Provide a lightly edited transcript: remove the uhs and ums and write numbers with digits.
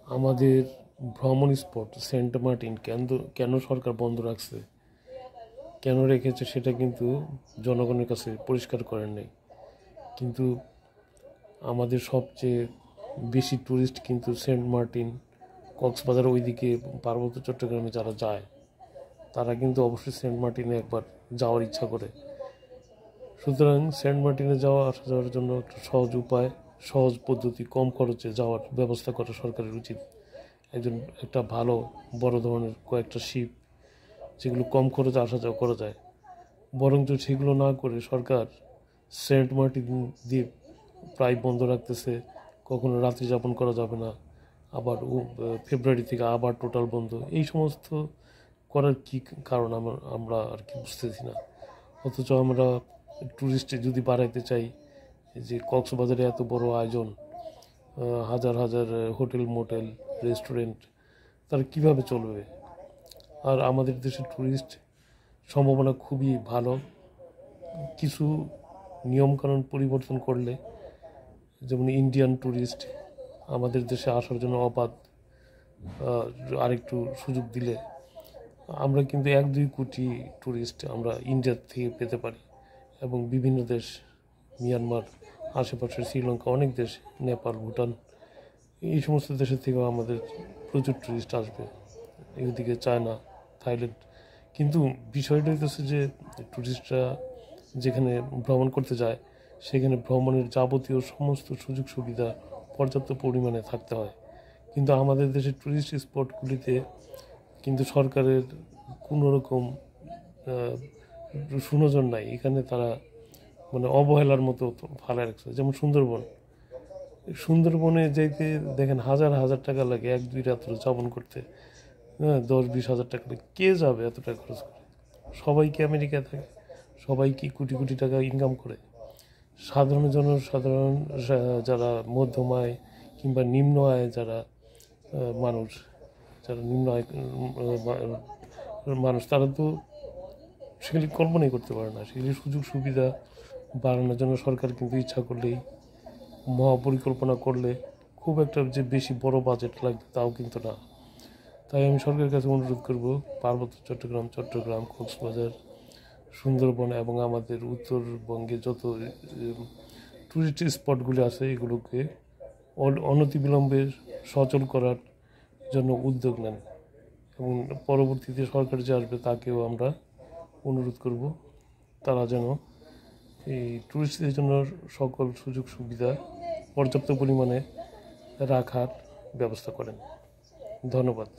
আমাদের ভ্রমণ spot Saint Martin কেন সরকার বন্ধ রাখছে, কেন রেখেছে সেটা কিন্তু জনগণের কাছে পরিষ্কার করেন নাই। কিন্তু আমাদের সবচেয়ে বেশি ট্যুরিস্ট কিন্তু সেন্ট মার্টিন, কক্সবাজার ওইদিকে পার্বত্য চট্টগ্রামে যারা যায় তারা কিন্তু অবশ্যই সেন্ট মার্টিনে একবার যাওয়ার ইচ্ছা করে। সুতরাং সেন্ট মার্টিনে আসা যাওয়ার জন্য একটা সহজ উপায়, সহজ পদ্ধতি, কম খরচে যাওয়ার ব্যবস্থা করা সরকারের উচিত। একটা ভালো বড় ধরনের কয়েকটা শিপ, যেগুলো কম খরচে আসা যাওয়া করা যায়। বরঞ্চ সেগুলো না করে সরকার সেন্ট মার্টিন দ্বীপ প্রায় বন্ধ রাখতেছে, কখনো রাত্রি যাপন করা যাবে না, আবার ফেব্রুয়ারি থেকে আবার টোটাল বন্ধ। এই সমস্ত করার কি কারণ আমরা আর কি বুঝতেছি না। অথচ আমরা ট্যুরিস্টে যদি বাড়াইতে চাই, যে কক্সবাজারে এত বড় আয়োজন, হাজার হাজার হোটেল, মোটেল, রেস্টুরেন্ট, তার কিভাবে চলবে? আর আমাদের দেশের ট্যুরিস্ট সম্ভাবনা খুবই ভালো। কিছু নিয়মকানুন পরিবর্তন করলে, যেমন ইন্ডিয়ান ট্যুরিস্ট আমাদের দেশে আসার জন্য অবাধ আরেকটু সুযোগ দিলে আমরা কিন্তু 1-2 কোটি ট্যুরিস্ট আমরা ইন্ডিয়া থেকে পেতে পারি। এবং বিভিন্ন দেশ, মিয়ানমার, আশেপাশের শ্রীলঙ্কা, অনেক দেশ, নেপাল, ভুটান, এই সমস্ত দেশের থেকেও আমাদের প্রচুর ট্যুরিস্ট আসবে, এদিকে চায়না, থাইল্যান্ড। কিন্তু বিষয়টা হচ্ছে যে ট্যুরিস্টরা যেখানে ভ্রমণ করতে যায় সেখানে ভ্রমণের যাবতীয় সমস্ত সুযোগ সুবিধা পর্যাপ্ত পরিমাণে থাকতে হয়। কিন্তু আমাদের দেশের ট্যুরিস্ট স্পটগুলিতে কিন্তু সরকারের কোনো রকম সুনজর নাই। এখানে তারা অবহেলার মতো ফালায় রাখছে। যেমন সুন্দরবনে যেতে দেখেন হাজার হাজার টাকা লাগে 1-2 রাত্র যাপন করতে। 10-20 হাজার টাকা লাগে। কে যাবে এত টাকা খরচ করে? সবাই কি আমেরিকায় থাকে? সবাই কি কোটি কোটি টাকা ইনকাম করে? সাধারণ যারা মধ্যম আয় কিংবা নিম্ন আয় মানুষ, যারা নিম্ন আয় মানুষ, তারা তো সেগুলি কল্পনাই করতে পারে না। সেগুলি সুযোগ সুবিধা বাড়ানোর জন্য সরকার কিন্তু ইচ্ছা করলেই, মহাপরিকল্পনা করলে খুব একটা যে বেশি বড় বাজেট লাগবে তাও কিন্তু না। তাই আমি সরকারের কাছে অনুরোধ করব, পার্বত্য চট্টগ্রাম, কক্সবাজার, সুন্দরবন এবং আমাদের উত্তরবঙ্গে যত টুরিস্ট স্পটগুলি আছে এগুলোকে অনতিবিলম্বে সচল করার জন্য উদ্যোগ নেন। এবং পরবর্তীতে সরকার যে আসবে তাকেও আমরা অনুরোধ করব তারা যেন এই টুরিস্টদের জন্য সকল সুযোগ সুবিধা পর্যাপ্ত পরিমাণে রাখার ব্যবস্থা করেন। ধন্যবাদ।